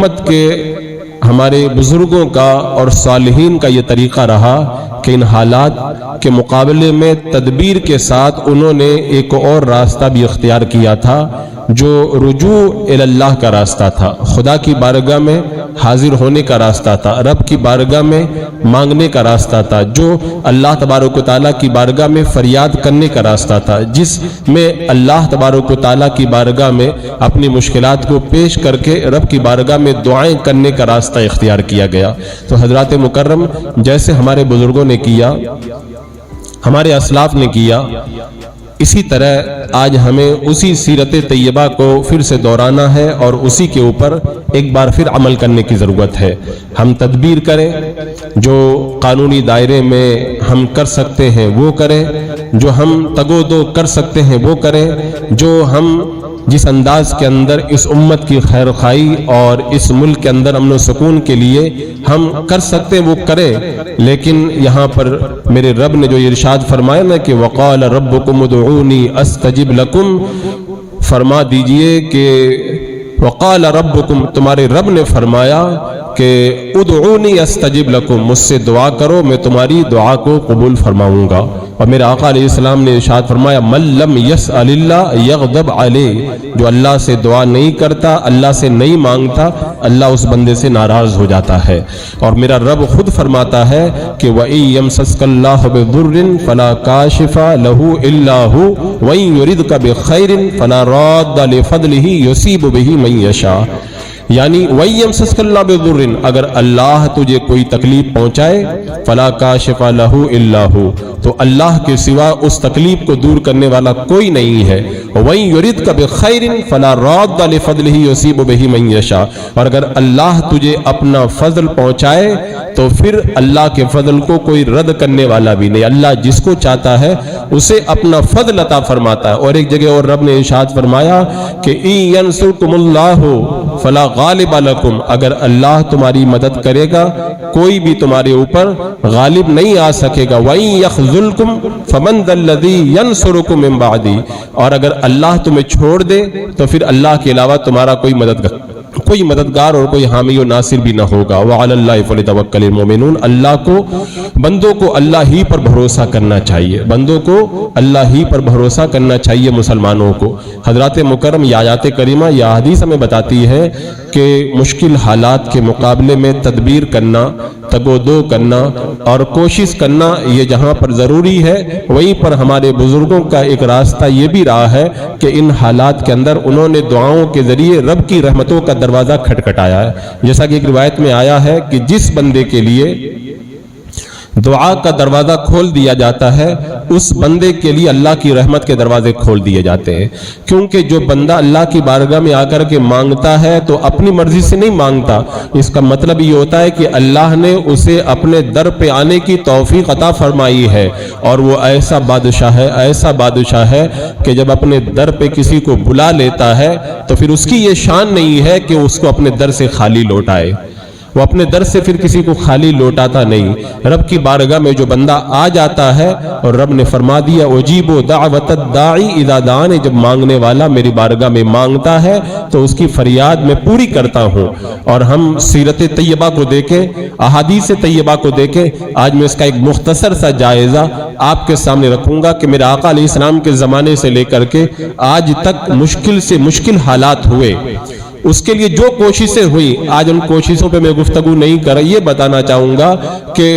امت کے ہمارے بزرگوں کا اور صالحین کا یہ طریقہ رہا کہ ان حالات کے مقابلے میں تدبیر کے ساتھ انہوں نے ایک اور راستہ بھی اختیار کیا تھا جو رجوع الی اللہ کا راستہ تھا، خدا کی بارگاہ میں حاضر ہونے کا راستہ تھا، رب کی بارگاہ میں مانگنے کا راستہ تھا، جو اللہ تبارک و تعالیٰ کی بارگاہ میں فریاد کرنے کا راستہ تھا، جس میں اللہ تبارک و تعالیٰ کی بارگاہ میں اپنی مشکلات کو پیش کر کے رب کی بارگاہ میں دعائیں کرنے کا راستہ اختیار کیا گیا۔ تو حضرات مکرم، جیسے ہمارے بزرگوں نے کیا، ہمارے اسلاف نے کیا، اسی طرح آج ہمیں اسی سیرت طیبہ کو پھر سے دہرانا ہے اور اسی کے اوپر ایک بار پھر عمل کرنے کی ضرورت ہے۔ ہم تدبیر کریں، جو قانونی دائرے میں ہم کر سکتے ہیں وہ کریں، جو ہم تگو دو کر سکتے ہیں وہ کریں، جو ہم جس انداز کے اندر اس امت کی خیر خواہی اور اس ملک کے اندر امن و سکون کے لیے ہم کر سکتے ہیں وہ کریں۔ لیکن یہاں پر میرے رب نے جو ارشاد فرمایا نا کہ وقال ربکم ادعونی استجب لکم، فرما دیجئے کہ وقال ربکم، تمہارے رب نے فرمایا کہ ادعونی استجب لکم، مجھ سے دعا کرو میں تمہاری دعا کو قبول فرماؤں گا۔ اور میرے آقا علیہ السلام نے ارشاد فرمایا من لم یسأل اللہ یغضب علیہ، جو اللہ سے دعا نہیں کرتا، اللہ سے نہیں مانگتا، اللہ اس بندے سے ناراض ہو جاتا ہے۔ اور میرا رب خود فرماتا ہے کہ وَإِن يَمْسَسْكَ اللَّهُ بِضُرٍّ فَلَا كَاشِفَ لَهُ إِلَّا هُوَ وَإِن يُرِدْكَ بِخَيْرٍ فَلَا رَادَّ لِفَضْلِهِ يُصِيبُ بِهِ مَن يَشَاءُ، یعنی وَإِن يَمْسَسْكَ اللَّهُ بِضُرٍّ، اگر اللہ تجھے کوئی تکلیف پہنچائے، فَلَا كَاشِفَ لَهُ إِلَّا هُوَ، تو اللہ کے سوا اس تکلیف کو دور کرنے والا کوئی نہیں ہے۔ وَإِن يُرِدْكَ بِخَيْرٍ فَلَا رَادَّ لِفَضْلِهِ يُصِيبُ بِهِ مَن يَشَاءُ، اور اگر اللہ تجھے اپنا فضل پہنچائے تو پھر اللہ کے فضل کو کوئی رد کرنے والا بھی نہیں، اللہ جس کو چاہتا ہے اسے اپنا فضل عطا فرماتا ہے۔ اور ایک جگہ اور رب نے ارشاد فرمایا کہ إِن يَنْصُرْكُمُ اللَّهُ فَلَا غَالِبَ لَكُمْ، اگر اللہ تمہاری مدد کرے گا کوئی بھی تمہارے اوپر غالب نہیں آ سکے گا۔ وَإِن يَخْذُلْكُمْ فَمَنْ ذَا الَّذِي يَنْصُرُكُمْ مِنْ بَعْدِهِ، اور اگر اللہ تمہیں چھوڑ دے تو پھر اللہ کے علاوہ تمہارا کوئی مددگار اور کوئی حامی و ناصر بھی نہ ہوگا۔ وَعَلَى اللَّهِ فَلْيَتَوَكَّلِ الْمُؤْمِنُونَ، اللہ کو بندوں کو اللہ ہی پر بھروسہ کرنا چاہیے، بندوں کو اللہ ہی پر بھروسہ کرنا چاہیے مسلمانوں کو۔ حضرات مکرم، یہ آیات کریمہ یا حدیث ہمیں بتاتی ہے کہ مشکل حالات کے مقابلے میں تدبیر کرنا، تگودو کرنا اور کوشش کرنا، یہ جہاں پر ضروری ہے وہیں پر ہمارے بزرگوں کا ایک راستہ یہ بھی رہا ہے کہ ان حالات کے اندر انہوں نے دعاؤں کے ذریعے رب کی رحمتوں کا دروازہ کھٹکھٹایا ہے۔ جیسا کہ ایک روایت میں آیا ہے کہ جس بندے کے لیے دعا کا دروازہ کھول دیا جاتا ہے اس بندے کے لیے اللہ کی رحمت کے دروازے کھول دیے جاتے ہیں، کیونکہ جو بندہ اللہ کی بارگاہ میں آ کر کے مانگتا ہے تو اپنی مرضی سے نہیں مانگتا، اس کا مطلب یہ ہوتا ہے کہ اللہ نے اسے اپنے در پہ آنے کی توفیق عطا فرمائی ہے، اور وہ ایسا بادشاہ ہے کہ جب اپنے در پہ کسی کو بلا لیتا ہے تو پھر اس کی یہ شان نہیں ہے کہ اس کو اپنے در سے خالی لوٹائے، وہ اپنے در سے پھر کسی کو خالی لوٹاتا نہیں۔ رب کی بارگاہ میں جو بندہ آ جاتا ہے، اور رب نے فرما دیا اجیب دعوت الداعی اذا دعان، جب مانگنے والا میری بارگاہ میں مانگتا ہے تو اس کی فریاد میں پوری کرتا ہوں۔ اور ہم سیرت طیبہ کو دیکھیں، احادیث طیبہ کو دیکھیں، آج میں اس کا ایک مختصر سا جائزہ آپ کے سامنے رکھوں گا کہ میرے آقا علیہ السلام کے زمانے سے لے کر کے آج تک مشکل سے مشکل حالات ہوئے، اس کے لیے جو کوششیں ہوئی، آج ان کوششوں پہ میں گفتگو نہیں کر رہا، یہ بتانا چاہوں گا کہ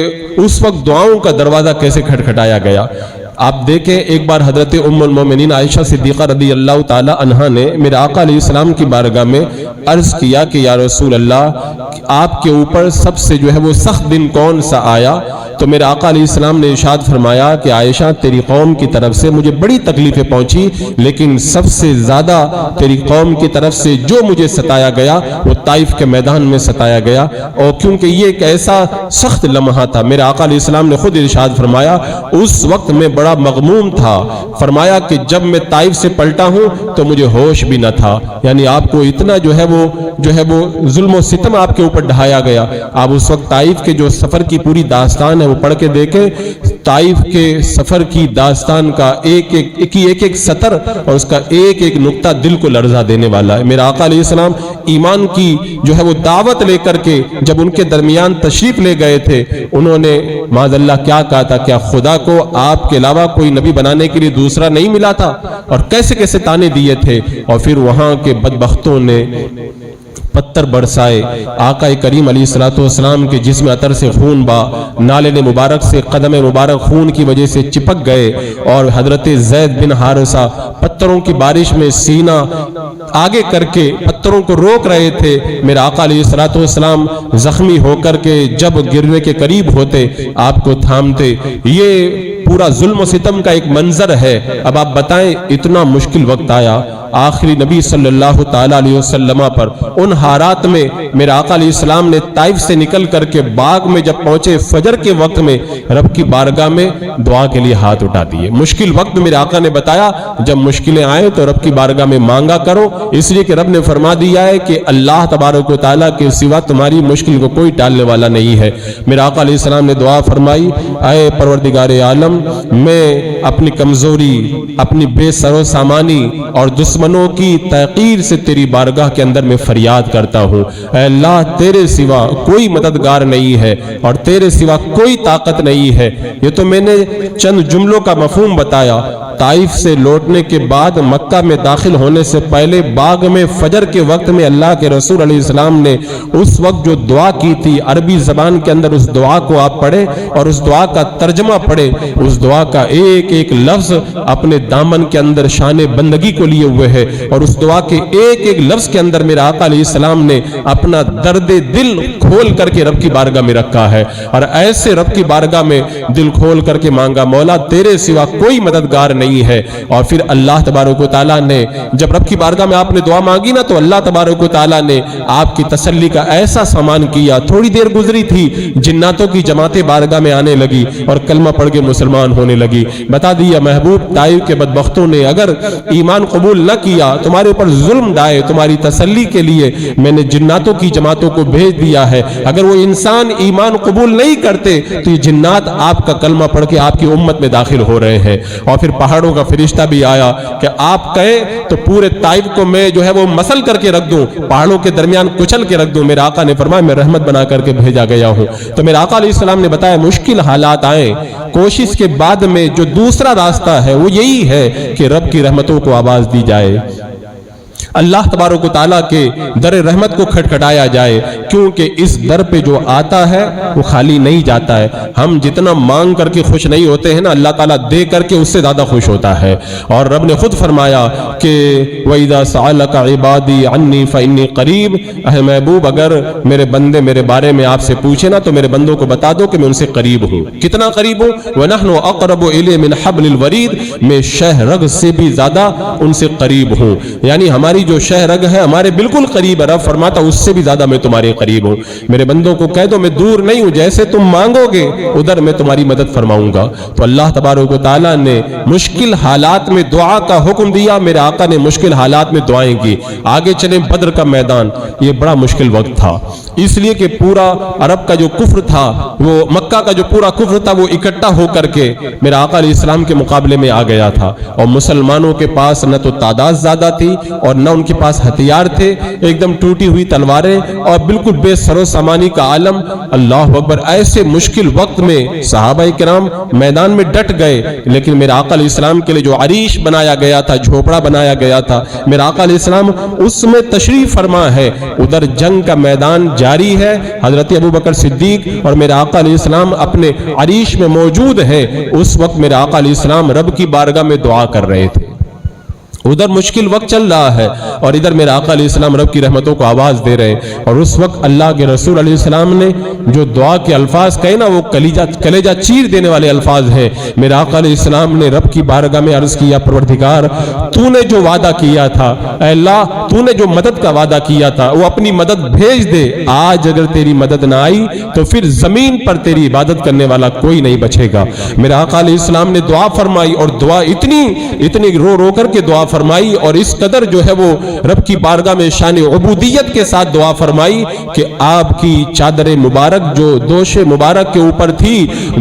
اس وقت دعاؤں کا دروازہ کیسے کھٹکھٹایا گیا۔ آپ دیکھیں، ایک بار حضرت ام المومنین عائشہ صدیقہ رضی اللہ تعالی عنہا نے میرے آقا علیہ السلام کی بارگاہ میں عرض کیا کہ یا رسول اللہ، آپ کے اوپر سب سے جو ہے وہ سخت دن کون سا آیا؟ تو میرے آقا علیہ السلام نے ارشاد فرمایا کہ عائشہ، تیری قوم کی طرف سے مجھے بڑی تکلیفیں پہنچی، لیکن سب سے زیادہ تیری قوم کی طرف سے جو مجھے ستایا گیا وہ طائف کے میدان میں ستایا گیا، اور کیونکہ یہ ایک ایسا سخت لمحہ تھا۔ میرے آقا علیہ السلام نے خود ارشاد فرمایا اس وقت میں بڑا مغموم تھا، فرمایا کہ جب میں طائف سے پلٹا ہوں تو مجھے ہوش بھی نہ تھا، یعنی آپ کو اتنا جو ہے وہ ظلم و ستم آپ کے اوپر ڈھایا گیا۔ آپ اس وقت طائف کے جو سفر کی پوری داستان ہے وہ پڑھ کے دیکھیں، طائف کے سفر کی داستان کا ایک ایک سطر اور اس کا ایک ایک نقطہ دل کو لرزا دینے والا ہے۔ میرا آقا علیہ السلام ایمان کی جو ہے وہ دعوت لے کر کے جب ان کے درمیان تشریف لے گئے تھے، انہوں نے معاذ اللہ کیا کہا تھا، کیا خدا کو آپ کے علاوہ کوئی نبی بنانے کے لیے دوسرا نہیں ملا تھا؟ اور کیسے کیسے تانے دیے تھے، اور پھر وہاں کے بدبختوں نے پتھر برسائے، آقا کریم علیہ الصلوۃ والسلام کے جسم عطر سے خون با، نالے مبارک سے قدم مبارک خون کی وجہ سے چپک گئے، اور حضرت زید بن حارثہ پتھروں کی بارش میں سینہ آگے کر کے پتھروں کو روک رہے تھے۔ میرا آقا علیہ الصلوۃ والسلام زخمی ہو کر کے جب گرنے کے قریب ہوتے آپ کو تھامتے۔ یہ پورا ظلم و ستم کا ایک منظر ہے۔ اب آپ بتائیں، اتنا مشکل وقت آیا، آخری نبی صلی اللہ تعالی علیہ وسلم پر ان حالات میں میرا آقا علیہ السلام نے طائف سے نکل کر کے باغ میں جب پہنچے، فجر کے وقت میں رب کی بارگاہ میں دعا کے لیے ہاتھ اٹھا دیے۔ مشکل وقت میرے آقا نے بتایا جب مشکلیں آئیں تو رب کی بارگاہ میں مانگا کرو، اس لیے کہ رب نے فرما دیا ہے کہ اللہ تبارک و تعالیٰ کے سوا تمہاری مشکل کو کوئی ٹالنے والا نہیں ہے۔ میرا آقا علیہ السلام نے دعا فرمائی، اے پروردگار عالم، میں اپنی کمزوری، اپنی بے سر و سامانی اور دشمنوں کی تحقیر سے تیری بارگاہ کے اندر میں فریاد کرتا ہوں۔ اے اللہ، تیرے سوا کوئی مددگار نہیں ہے اور تیرے سوا کوئی طاقت نہیں ہے۔ یہ تو میں نے چند جملوں کا مفہوم بتایا۔ طائف سے لوٹنے کے بعد مکہ میں داخل ہونے سے پہلے باغ میں فجر کے وقت میں اللہ کے رسول علیہ السلام نے اس وقت جو دعا کی تھی، عربی زبان کے اندر اس دعا کو آپ پڑھیں اور اس دعا کا ترجمہ پڑھیں۔ اس دعا کا ایک ایک لفظ اپنے دامن کے اندر شان بندگی کو لیے ہوئے ہے، اور اس دعا کے ایک ایک لفظ کے اندر میرا آقا علیہ السلام نے اپنا درد دل کھول کر کے رب کی بارگاہ میں رکھا ہے، اور ایسے رب کی بارگاہ میں دل کھول کر کے مانگا، مولا تیرے سوا کوئی مددگار نہیں ہے۔ اور پھر اللہ تبارک و تعالیٰ نے جب رب کی بارگاہ میں آپ نے دعا مانگی نا، تو اللہ تبارک و تعالیٰ نے آپ کی تسلی کا ایسا سامان کیا۔ تھوڑی دیر گزری تھی، جناتوں کی جماعتیں بارگاہ میں آنے لگی اور کلمہ پڑھ کے مسلمان ہونے لگی۔ بتا دیا محبوب، طائف کے بدبختوں نے اگر ایمان قبول نہ کیا، تمہارے اوپر ظلم ڈائے، تمہاری تسلی کے لیے میں نے جناتوں کی جماعتوں کو بھیج دیا ہے۔ اگر وہ انسان ایمان قبول نہیں کرتے تو یہ جنات آپ کا کلمہ پڑھ کے آپ کی امت میں داخل ہو رہے ہیں۔ اور پھر پہاڑوں کا فرشتہ بھی آیا کہ آپ کہیں تو پورے طائف کو میں جو ہے وہ مسل کر کے رکھ دوں، پہاڑوں کے درمیان کچل کے رکھ دوں۔ میرے آقا نے فرمایا میں رحمت بنا کر کے بھیجا گیا ہوں۔ تو میرے آقا علیہ السلام نے بتایا مشکل حالات آئیں، کوشش کے بعد میں جو دوسرا راستہ ہے وہ یہی ہے کہ رب کی رحمتوں کو آواز دی جائے، اللہ تبارک و تعالیٰ کے در رحمت کو کھٹکھٹایا جائے، کیونکہ اس در پہ جو آتا ہے وہ خالی نہیں جاتا ہے۔ ہم جتنا مانگ کر کے خوش نہیں ہوتے ہیں نا، اللہ تعالیٰ دے کر کے اس سے زیادہ خوش ہوتا ہے۔ اور رب نے خود فرمایا کہ وَإِذَا سَأَلَكَ عِبَادِي عَنِّي فَإِنِّي قَرِيبٌ، اے محبوب اگر میرے بندے میرے بارے میں آپ سے پوچھے نا تو میرے بندوں کو بتا دو کہ میں ان سے قریب ہوں۔ کتنا قریب ہوں؟ وَنَحْنُ أَقْرَبُ إِلَيْهِ مِنْ حَبْلِ الْوَرِيدِ، میں شہ رگ سے بھی زیادہ ان سے قریب ہوں۔ یعنی ہماری جو شہ رگ ہے ہمارے بالکل قریب ہے، رب فرماتا اس سے بھی زیادہ میں تمہارے قریب ہوں۔ میرے بندوں کو کہہ دو میں دور نہیں ہوں، جیسے تم مانگو گے ادھر میں تمہاری مدد فرماؤں گا۔ تو اللہ تبارک و تعالیٰ نے مشکل حالات میں دعا کا حکم دیا، میرے آقا نے مشکل حالات میں دعائیں کی۔ آگے چلیں، بدر کا میدان، یہ بڑا مشکل وقت تھا، اس لیے کہ پورا عرب کا جو کفر تھا، وہ مکہ کا جو پورا کفر تھا وہ اکٹھا ہو کر کے میرے آقا علیہ السلام کے مقابلے میں آ گیا تھا، اور مسلمانوں کے پاس نہ تو تعداد زیادہ تھی اور نہ ان کے پاس ہتھیار تھے، ایک دم ٹوٹی ہوئی تلواریں اور بالکل بے سر و سامانی کا عالم۔ اللہ اکبر! ایسے مشکل وقت میں صحابہ کرام میدان میں ڈٹ گئے، لیکن میرے آقا علیہ السلام کے لیے جو عریش بنایا گیا تھا، جھوپڑا بنایا گیا تھا، میرے آقا علیہ السلام اس میں تشریف فرما ہے۔ ادھر جنگ کا میدان جاری ہے، حضرت ابوبکر صدیق اور میرے آقا علیہ السلام اپنے عریش میں موجود ہیں۔ اس وقت میرے آقا علیہ السلام رب کی بارگاہ میں دعا کر رہے تھے، ادھر مشکل وقت چل رہا ہے اور ادھر میرے آقا علیہ السلام رب کی رحمتوں کو آواز دے رہے ہیں۔ اور اس وقت اللہ کے رسول علیہ السلام نے جو دعا کے الفاظ کہے نا، وہ کلیجہ چیر دینے والے الفاظ ہیں۔ میرے آقا علیہ السلام نے رب کی بارگاہ میں عرض کیا، پروردگار تو نے جو وعدہ کیا تھا، اے اللہ تو نے جو مدد کا وعدہ کیا تھا وہ اپنی مدد بھیج دے۔ آج اگر تیری مدد نہ آئی تو پھر زمین پر تیری عبادت کرنے والا کوئی نہیں بچے گا۔ میرے آقا علیہ السلام نے دعا فرمائی، اور دعا اتنی رو رو کر کے دعا فرمائی اور اس قدر جو ہے وہ رب کی بارگاہ میں شان عبودیت کے ساتھ دعا فرمائی کہ آپ کی چادر مبارک جو دوش مبارک کے اوپر تھی،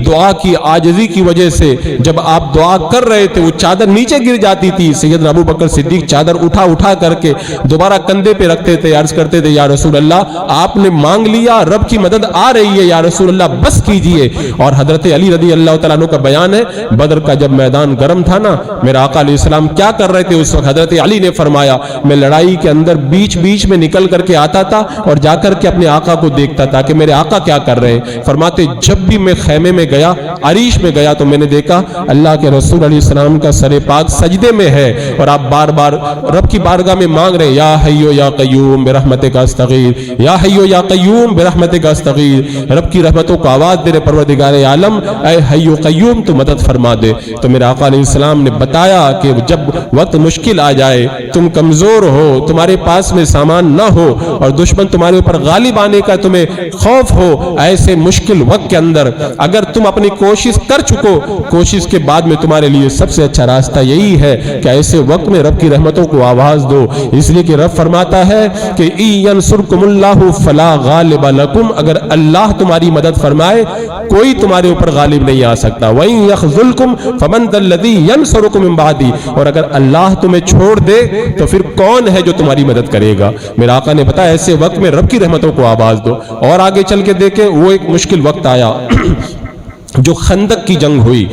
دعا کی عاجزی کی وجہ سے جب آپ دعا کر رہے تھے وہ چادر نیچے گر جاتی تھی۔ سیدنا ابو بکر صدیق چادر اٹھا کر کے دوبارہ کندھے پہ رکھتے تھے، عرض کرتے تھے یا رسول اللہ آپ نے مانگ لیا، رب کی مدد آ رہی ہے، یا رسول اللہ بس کیجئے۔ اور حضرت علی رضی اللہ تعالیٰ عنہ کا بیان ہے، بدر کا جب میدان گرم تھا نا، میرا آقا علیہ السلام کیا کر رہے تھے اس وقت؟ حضرت علی نے فرمایا میں لڑائی کے اندر بیچ میں نکل کر کے آتا تھا اور جا کر کے اپنے آقا کو دیکھتا تھا کہ میرے آقا کیا کر رہے ہیں۔ فرماتے جب بھی میں خیمے میں گیا، عریش میں گیا، تو میں نے دیکھا اللہ کے رسول علیہ السلام کا سر پاک سجدے میں ہے اور آپ بار بار رب کی بارگاہ میں مانگ رہے ہیں یا حیو یا قیوم برحمتک استغیث، یا حیو یا قیوم برحمتک استغیث، رب کی رحمتوں کو آواز دے رہے پروردگار عالم اے حیو قیوم تو مدد فرما دے۔ تو میرے آقا علیہ السلام نے بتایا کہ جب وقت مشکل آ جائے، تم کمزور ہو، تمہارے پاس میں سامان نہ ہو اور دشمن تمہارے اوپر غالب آنے کا تمہیں خوف ہو، ایسے مشکل وقت کے اندر اگر تم اپنی کوشش کر چکو، کوشش کے بعد میں تمہارے لیے سب سے اچھا راستہ یہی ہے کہ ایسے وقت میں رب کی رحمتوں کو آواز دو، اس لیے کہ رب فرماتا ہے کہ ینصرکم اللہ فلا غالب لکم، اگر اللہ تمہاری مدد فرمائے کوئی تمہارے اوپر غالب نہیں آ سکتا، وَإِن يَخْذُلْكُمْ فَمَنْ ذَا الَّذِي يَنْصُرُكُم مِّن بَعْدِهِ، اور اگر اللہ تمہیں چھوڑ دے تو پھر کون ہے جو تمہاری مدد کرے گا؟ میرا آقا نے بتایا ایسے وقت میں رب کی رحمتوں کو آواز دو۔ اور آگے چل کے دیکھیں وہ ایک مشکل وقت آیا جو خندق کی جنگ ہوئی۔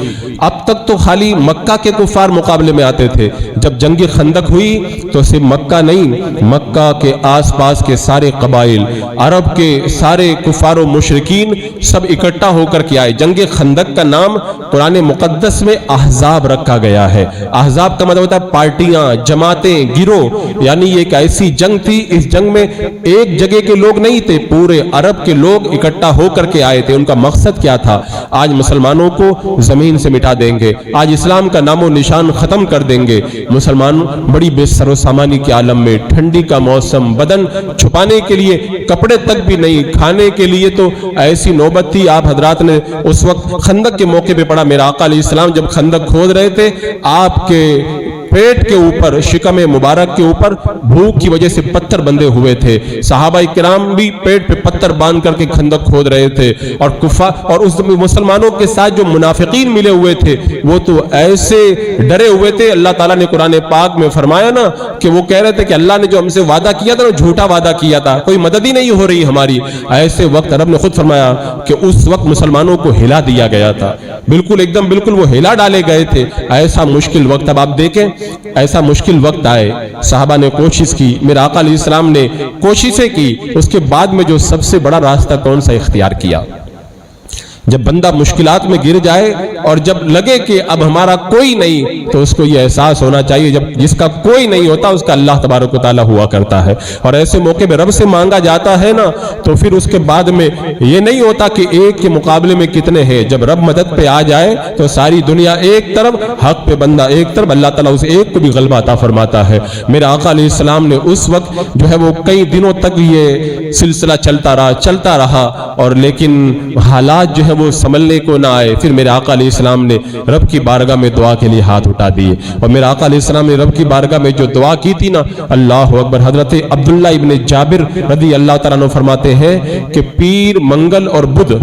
اب تک تو خالی مکہ کے کفار مقابلے میں آتے تھے، جب جنگ خندق ہوئی تو صرف مکہ نہیں، مکہ کے آس پاس کے سارے قبائل، عرب کے سارے کفار و مشرکین سب اکٹھا ہو کر کے آئے۔ جنگ خندق کا نام قرآن مقدس میں احزاب رکھا گیا ہے۔ احزاب کا مطلب ہوتا ہے پارٹیاں، جماعتیں، گروہ، یعنی یہ ایک ایسی جنگ تھی، اس جنگ میں ایک جگہ کے لوگ نہیں تھے، پورے عرب کے لوگ اکٹھا ہو کر کے آئے تھے۔ ان کا مقصد کیا تھا؟ آج مسلمانوں کو زمین سے مٹا دیں گے، آج اسلام کا نام و نشان ختم کر دیں گے۔ مسلمان بڑی بے سر و سامانی کے عالم میں، ٹھنڈی کا موسم، بدن چھپانے کے لیے کپڑے تک بھی نہیں، کھانے کے لیے تو ایسی نوبت تھی۔ آپ حضرات نے اس وقت خندق کے موقع پہ پڑھا، میرا آقا علیہ السلام جب خندق کھود رہے تھے، آپ کے پیٹ کے اوپر، شکم مبارک کے اوپر بھوک کی وجہ سے پتھر بندے ہوئے تھے۔ صحابہ کرام بھی پیٹ پہ پتھر باندھ کر کے خندق کھود رہے تھے، اور کفار اور اس مسلمانوں کے ساتھ جو منافقین ملے ہوئے تھے وہ تو ایسے ڈرے ہوئے تھے۔ اللہ تعالیٰ نے قرآن پاک میں فرمایا نا کہ وہ کہہ رہے تھے کہ اللہ نے جو ہم سے وعدہ کیا تھا نا، جھوٹا وعدہ کیا تھا، کوئی مدد ہی نہیں ہو رہی ہماری۔ ایسے وقت رب نے خود فرمایا کہ اس وقت مسلمانوں کو ہلا دیا گیا تھا، بالکل ایک دم بالکل وہ ہلا ڈالے گئے تھے۔ ایسا مشکل وقت، اب آپ دیکھیں ایسا مشکل وقت آئے، صحابہ نے کوشش کی، میرے آقا علیہ السلام نے کوششیں کی، اس کے بعد میں جو سب سے بڑا راستہ کون سا اختیار کیا؟ جب بندہ مشکلات میں گر جائے اور جب لگے کہ اب ہمارا کوئی نہیں، تو اس کو یہ احساس ہونا چاہیے جب جس کا کوئی نہیں ہوتا اس کا اللہ تبارک و تعالیٰ ہوا کرتا ہے۔ اور ایسے موقع میں رب سے مانگا جاتا ہے نا، تو پھر اس کے بعد میں یہ نہیں ہوتا کہ ایک کے مقابلے میں کتنے ہیں۔ جب رب مدد پہ آ جائے تو ساری دنیا ایک طرف، حق پہ بندہ ایک طرف، اللہ تعالیٰ اس ایک کو بھی غلبہ عطا فرماتا ہے۔ میرے آقا علیہ السلام نے اس وقت جو ہے وہ کئی دنوں تک یہ سلسلہ چلتا رہا اور لیکن حالات جو ہے وہ سنبھلنے کو نہ آئے۔ پھر میرے آقا علیہ السلام نے رب کی بارگاہ میں دعا کے لیے ہاتھ اٹھا دیے، اور میرے آقا علیہ السلام نے رب کی بارگاہ میں جو دعا کی تھی نا، اللہ اکبر۔ حضرت عبداللہ ابن جابر رضی اللہ تعالیٰ عنہ فرماتے ہیں کہ پیر، منگل اور بدھ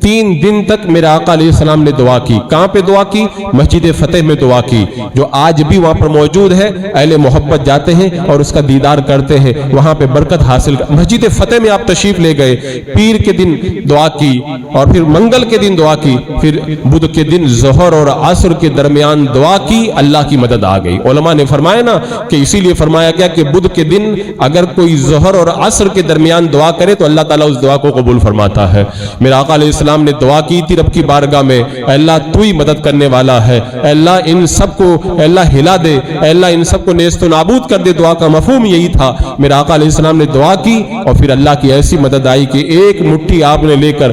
3 دن تک میرے آقا علیہ السلام نے دعا کی۔ کہاں پہ دعا کی؟ مسجد فتح میں دعا کی، جو آج بھی وہاں پر موجود ہے۔ اہل محبت جاتے ہیں اور اس کا دیدار کرتے ہیں، وہاں پہ برکت حاصل مسجد فتح میں آپ تشریف لے گئے، پیر کے دن دعا کی، اور پھر منگل کے دن دعا کی، پھر بدھ کے دن ظہر اور عصر کے درمیان دعا کی، اللہ کی مدد آ گئی۔ علماء نے فرمایا نا کہ اسی لیے فرمایا گیا کہ بدھ کے دن اگر کوئی ظہر اور عصر کے درمیان دعا کرے تو اللہ تعالیٰ اس دعا کو قبول فرماتا ہے۔ میرے آقا علیہ السلام نے دعا کی تھی رب کی بارگاہ میں، اے اللہ تو ہی مدد کرنے والا ہے، اے اللہ ان سب کو اے اللہ ہلا دے، اے اللہ ان سب کو نیست و نابود کر دے۔ دعا کا مفہوم یہی تھا۔ میرے آقا علیہ السلام نے دعا کی اور پھر اللہ کی ایسی مدد آئی کہ ایک مٹھی آپ نے لے کر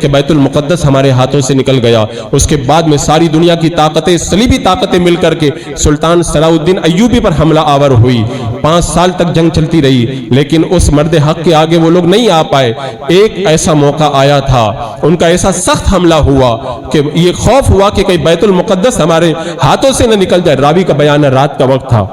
کہ بیت المقدس ہمارے ہاتھوں سے نکل گیا۔ اس کے بعد میں ساری دنیا کی طاقتیں، صلیبی طاقتیں مل کر کے سلطان صلاح الدین ایوبی پر حملہ آور ہوئی۔ 5 سال تک جنگ چلتی رہی، لیکن اس مرد حق کے آگے وہ لوگ نہیں آ پائے۔ ایک ایسا موقع آیا تھا، ان کا ایسا سخت حملہ ہوا کہ یہ خوف ہوا کہ کہیں بیت المقدس ہمارے ہاتھوں سے نہ نکل جائے۔ راوی کا بیان ہے رات کا وقت تھا،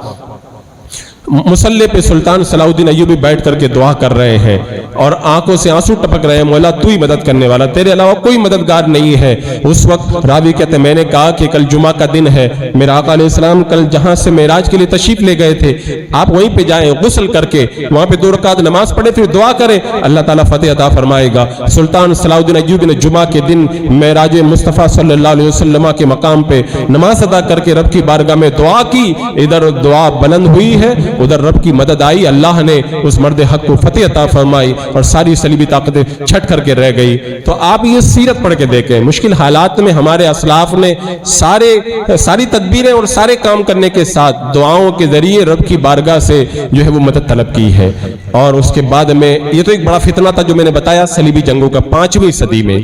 مصلی پہ سلطان صلاح الدین ایوبی بیٹھ کر کے دعا کر رہے ہیں اور آنکھوں سے آنسو ٹپک رہے ہیں، مولا تو ہی مدد کرنے والا، تیرے علاوہ کوئی مددگار نہیں ہے۔ اس وقت راوی کہتے ہیں میں نے کہا کہ کل جمعہ کا دن ہے، میرا آقا علیہ السلام کل جہاں سے معراج کے لیے تشریف لے گئے تھے، آپ وہیں پہ جائیں، غسل کر کے وہاں پہ 2 رکعت نماز پڑھے، پھر دعا کریں، اللہ تعالیٰ فتح عطا فرمائے گا۔ سلطان صلاح الدین ایوبی نے جمعہ کے دن معراج مصطفیٰ صلی اللہ علیہ وسلم کے مقام پہ نماز ادا کر کے رب کی بارگاہ میں دعا کی، ادھر دعا بلند ہوئی ہے، ادھر رب کی مدد آئی، اللہ نے اس مرد حق کو فتح عطا فرمائی اور ساری صلیبی طاقتیں چھٹ کر کے رہ گئی۔ تو آپ یہ سیرت پڑھ کے دیکھیں، مشکل حالات میں ہمارے اسلاف نے ساری تدبیریں اور سارے کام کرنے کے ساتھ دعاؤں کے ذریعے رب کی بارگاہ سے جو ہے وہ مدد طلب کی ہے۔ اور اس کے بعد میں یہ تو ایک بڑا فتنہ تھا جو میں نے بتایا صلیبی جنگوں کا۔ 5ویں صدی میں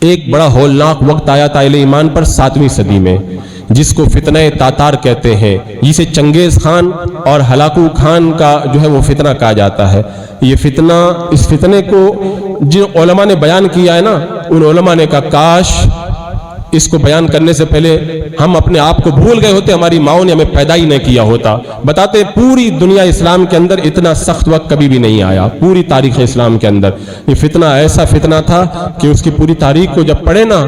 ایک بڑا ہولناک وقت آیا تھا اہل ایمان پر 7ویں صدی میں، جس کو فتنہ تاتار کہتے ہیں، جسے چنگیز خان اور ہلاکو خان کا جو ہے وہ فتنہ کہا جاتا ہے۔ یہ فتنہ، اس فتنے کو جن علماء نے بیان کیا ہے نا، ان علماء نے کہا کاش اس کو بیان کرنے سے پہلے ہم اپنے آپ کو بھول گئے ہوتے، ہماری ماؤں نے ہمیں پیدا ہی نہیں کیا ہوتا۔ بتاتے پوری دنیا اسلام کے اندر اتنا سخت وقت کبھی بھی نہیں آیا، پوری تاریخ اسلام کے اندر یہ فتنہ ایسا فتنہ تھا کہ اس کی پوری تاریخ کو جب پڑھے نا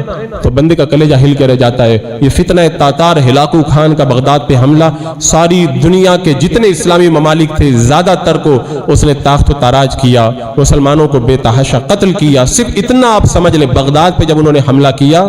تو بندے کا کلیجہ ہل کے رہ جاتا ہے۔ یہ فتنہ تاتار، ہلاکو خان کا بغداد پہ حملہ، ساری دنیا کے جتنے اسلامی ممالک تھے زیادہ تر کو اس نے تاخت و تاراج کیا، مسلمانوں کو بے تحاشا قتل کیا۔ صرف اتنا آپ سمجھ لیں، بغداد پہ جب انہوں نے حملہ کیا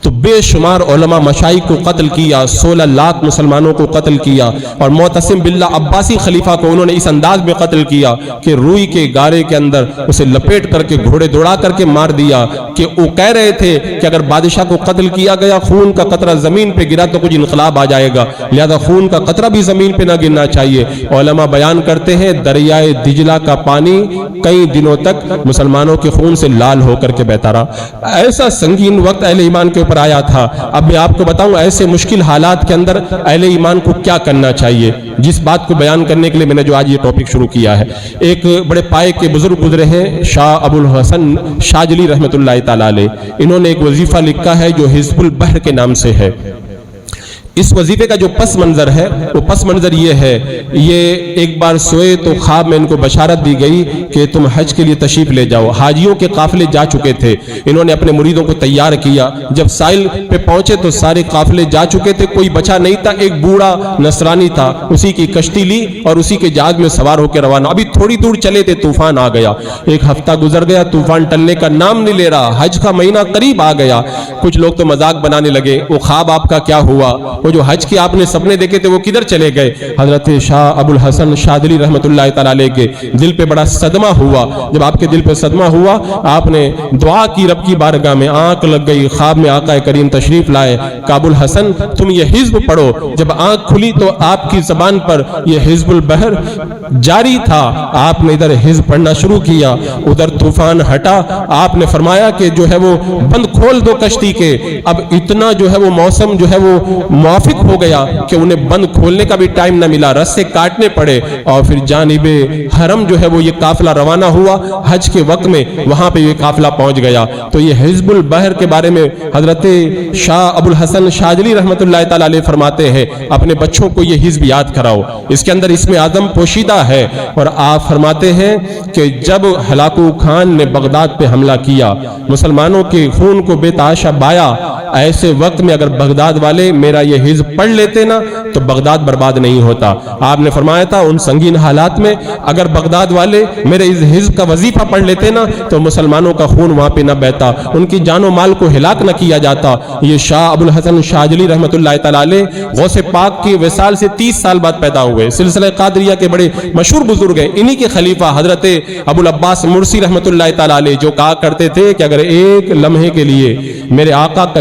تو بے شمار علماء مشائخ کو قتل کیا، 16 لاکھ مسلمانوں کو قتل کیا، اور معتصم باللہ عباسی خلیفہ کو انہوں نے اس انداز میں قتل کیا کہ روئی کے گارے کے اندر اسے لپیٹ کر کے گھوڑے دوڑا کر کے مار دیا، کہ وہ کہہ رہے تھے کہ اگر بادشاہ کو قتل کیا گیا، خون کا قطرہ زمین پہ گرا تو کچھ انقلاب آ جائے گا، لہذا خون کا قطرہ بھی زمین پہ نہ گرنا چاہیے۔ علماء بیان کرتے ہیں دریائے دجلہ کا پانی کئی دنوں تک مسلمانوں کے خون سے لال ہو کر کے بہتا رہا۔ ایسا سنگین وقت اہل ایمان کے آیا تھا۔ اب میں آپ کو بتاؤں ایسے مشکل حالات کے اندر اہل ایمان کو کیا کرنا چاہیے، جس بات کو بیان کرنے کے لیے میں نے جو آج یہ ٹاپک شروع کیا ہے۔ ایک بڑے پائے کے بزرگ گزرے ہیں شاہ ابو الحسن شاذلی رحمۃ اللہ تعالی علیہ، انہوں نے ایک وظیفہ لکھا ہے جو حزب البحر کے نام سے ہے۔ اس وظیفے کا جو پس منظر ہے وہ پس منظر یہ ہے، یہ ایک بار سوئے تو خواب میں ان کو بشارت دی گئی کہ تم حج کے لیے تشریف لے جاؤ۔ حاجیوں کے قافلے جا چکے تھے، انہوں نے اپنے مریدوں کو تیار کیا، جب ساحل پہ پہنچے تو سارے قافلے جا چکے تھے، کوئی بچا نہیں تھا، ایک بوڑھا نصرانی تھا، اسی کی کشتی لی اور اسی کے جہاز میں سوار ہو کے روانہ۔ ابھی تھوڑی دور چلے تھے طوفان آ گیا، 1 ہفتہ گزر گیا، طوفان ٹلنے کا نام نہیں لے رہا، حج کا مہینہ قریب آ گیا۔ کچھ لوگ تو مذاق بنانے لگے، وہ خواب آپ کا کیا ہوا، وہ جو حج کے آپ نے سپنے دیکھے تھے وہ کدھر چلے گئے۔ حضرت شاہ ابو الحسن شاذلی رحمۃ اللہ تعالی علیہ کے دل پہ بڑا صدمہ ہوا۔ جب آپ کے دل پہ صدمہ ہوا، آپ نے دعا کی رب کی بارگاہ میں، آنکھ لگ گئی، خواب میں آقا کریم تشریف لائے کہ ابو الحسن تم یہ حزب پڑھو۔ جب آنکھ کھلی تو آپ کی زبان پر یہ حزب البحر جاری تھا، آپ نے ادھر حزب پڑھنا شروع کیا، ادھر طوفان ہٹا، آپ نے فرمایا کہ جو ہے وہ بند کھول دو کشتی کے۔ اب اتنا جو ہے وہ موسم جو ہے وہ موافق ہو گیا کہ انہیں بند کھولنے کا بھی ٹائم نہ ملا، رسے کاٹنے پڑے، اور پھر جانب حرم جو ہے وہ یہ قافلہ روانہ ہوا۔ حج کے وقت میں وہاں پہ یہ قافلہ پہنچ گیا۔ تو یہ حزب البحر کے بارے میں حضرت شاہ ابو الحسن شاذلی رحمۃ اللہ تعالی علیہ فرماتے ہیں اپنے بچوں کو یہ حزب یاد کراؤ، اس کے اندر اسم اعظم پوشیدہ ہے۔ اور آپ فرماتے ہیں کہ جب ہلاکو خان نے بغداد پہ حملہ کیا، مسلمانوں کے خون کو بے تحاشا بایا، ایسے وقت میں اگر بغداد والے میرا یہ حزب پڑھ لیتے نا تو بغداد برباد نہیں ہوتا۔ آپ نے فرمایا تھا ان سنگین حالات میں اگر بغداد والے میرے اس حزب کا وظیفہ پڑھ لیتے نا تو مسلمانوں کا خون وہاں پہ نہ بہتا، ان کی جان و مال کو ہلاک نہ کیا جاتا۔ یہ شاہ ابو الحسن شاذلی رحمۃ اللہ تعالی علیہ غوث پاک کی وصال سے 30 سال بعد پیدا ہوئے، سلسلہ قادریہ کے بڑے مشہور بزرگ ہیں۔ انہی کے خلیفہ حضرت ابو العباس مرسی رحمۃ اللہ تعالی علیہ جو کہا کرتے تھے کہ اگر ایک لمحے کے لیے میرے آقا کا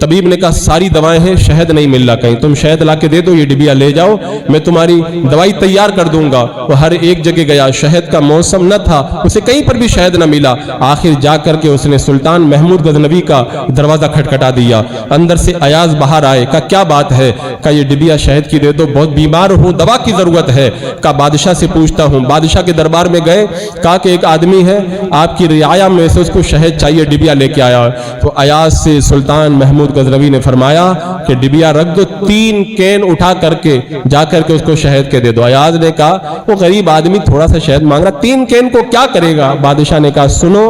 طبیب نے کہا ساری دوائیں ہیں، شہد نہیں مل رہا کہیں، تم شہد لا کے دے دو، یہ ڈبیا لے جاؤ، میں تمہاری دوائی تیار کر دوں گا۔ وہ ہر ایک جگہ گیا، شہد کا موسم نہ تھا، اسے کہیں پر بھی شہد نہ ملا۔ آخر جا کر کے اس نے سلطان محمود غزنوی کا دروازہ کھٹکھٹا دیا۔ اندر سے ایاز باہر آئے، کہا کیا بات ہے؟ کہا یہ ڈبیا شہد کی دے دو، بہت بیمار ہوں، دوا کی ضرورت ہے۔ کہا بادشاہ سے پوچھتا ہوں۔ بادشاہ کے دربار میں گئے، کہا کہ ایک آدمی ہے آپ کی رعایا میں سے، اس کو شہد چاہیے، ڈبیا لے کے آیا۔ تو ایاز سے سلطان محمود غزنوی نے فرمایا کہ ڈبیا رکھ دو، 3 کین اٹھا کر کے جا کر کے اس کو شہد کے دے دو۔ ایاز نے کہا وہ غریب آدمی تھوڑا سا شہد مانگ رہا، 3 کین کو کیا کرے گا؟ بادشاہ نے کہا سنو،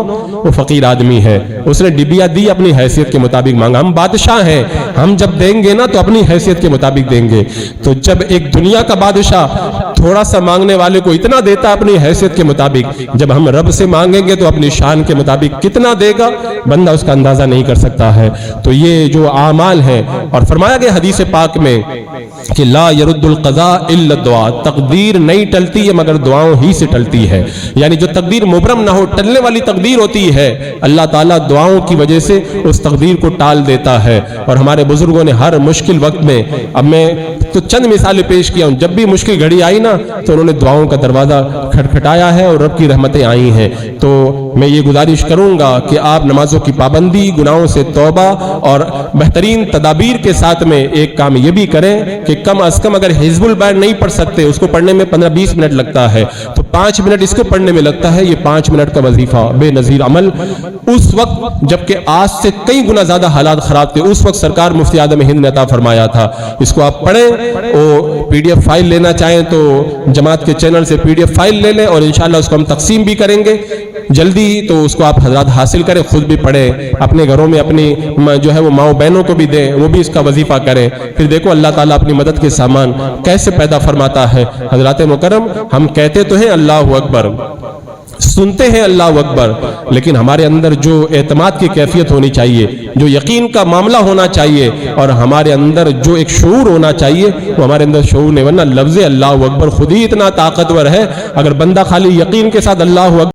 وہ فقیر آدمی ہے، اس نے ڈبیا دی اپنی حیثیت کے مطابق مانگا، ہم بادشاہ ہیں، ہم جب دیں گے نا تو اپنی حیثیت کے مطابق دیں گے۔ تو جب ایک دنیا کا بادشاہ تھوڑا سا مانگنے والے کو اتنا دیتا اپنی حیثیت کے مطابق، جب ہم رب سے مانگیں گے تو اپنی شان کے مطابق کتنا دے گا بندہ اس کا اندازہ نہیں کر سکتا ہے۔ تو یہ جو اعمال ہیں، اور فرمایا گیا حدیث پاک میں کہ لا يرد القضاء الا الدعاء، تقدیر نہیں ٹلتی ہے مگر دعاؤں ہی سے ٹلتی ہے، یعنی جو تقدیر مبرم نہ ہو، ٹلنے والی تقدیر ہوتی ہے، اللہ تعالیٰ دعاؤں کی وجہ سے اس تقدیر کو ٹال دیتا ہے۔ اور ہمارے بزرگوں نے ہر مشکل وقت میں، اب میں تو چند مثالیں پیش کیا ہوں، جب بھی مشکل گھڑی آئی نا تو انہوں نے دعاؤں کا دروازہ کھٹکھٹایا ہے اور رب کی رحمتیں آئی ہیں۔ تو میں یہ گزارش کروں گا کہ آپ نمازوں کی پابندی، گناہوں سے توبہ اور بہترین تدابیر کے ساتھ میں ایک کام یہ بھی کریں کہ کم از کم اگر حزب البیان نہیں پڑھ سکتے، اس کو پڑھنے میں 15-20 منٹ لگتا ہے تو 5 منٹ اس کو پڑھنے میں لگتا ہے، یہ 5 منٹ کا وظیفہ بے نظیر عمل۔ اس وقت جبکہ آج سے کئی گنا زیادہ حالات خراب تھے، اس وقت سرکار مفتی اعظم ہند نے عطا فرمایا تھا، اس کو آپ پڑھیں۔ وہ پی ڈی ایف فائل لینا چاہیں تو جماعت کے چینل سے پی ڈی ایف فائل لے لیں، اور انشاءاللہ اس کو ہم تقسیم بھی کریں گے جلدی، تو اس کو آپ حضرات حاصل کریں، خود بھی پڑھیں، اپنے گھروں میں اپنی جو ہے وہ ماؤں بہنوں کو بھی دیں، وہ بھی اس کا وظیفہ کریں، پھر دیکھو اللہ تعالیٰ اپنی مدد کے سامان کیسے پیدا فرماتا ہے۔ حضرات مکرم، ہم کہتے تو ہیں اللہ اکبر، سنتے ہیں اللہ اکبر، لیکن ہمارے اندر جو اعتماد کی کیفیت ہونی چاہیے، جو یقین کا معاملہ ہونا چاہیے، اور ہمارے اندر جو ایک شعور ہونا چاہیے، وہ ہمارے اندر شعور نہیں، ورنہ لفظ اللہ اکبر خود ہی اتنا طاقتور ہے، اگر بندہ خالی یقین کے ساتھ اللہ اکبر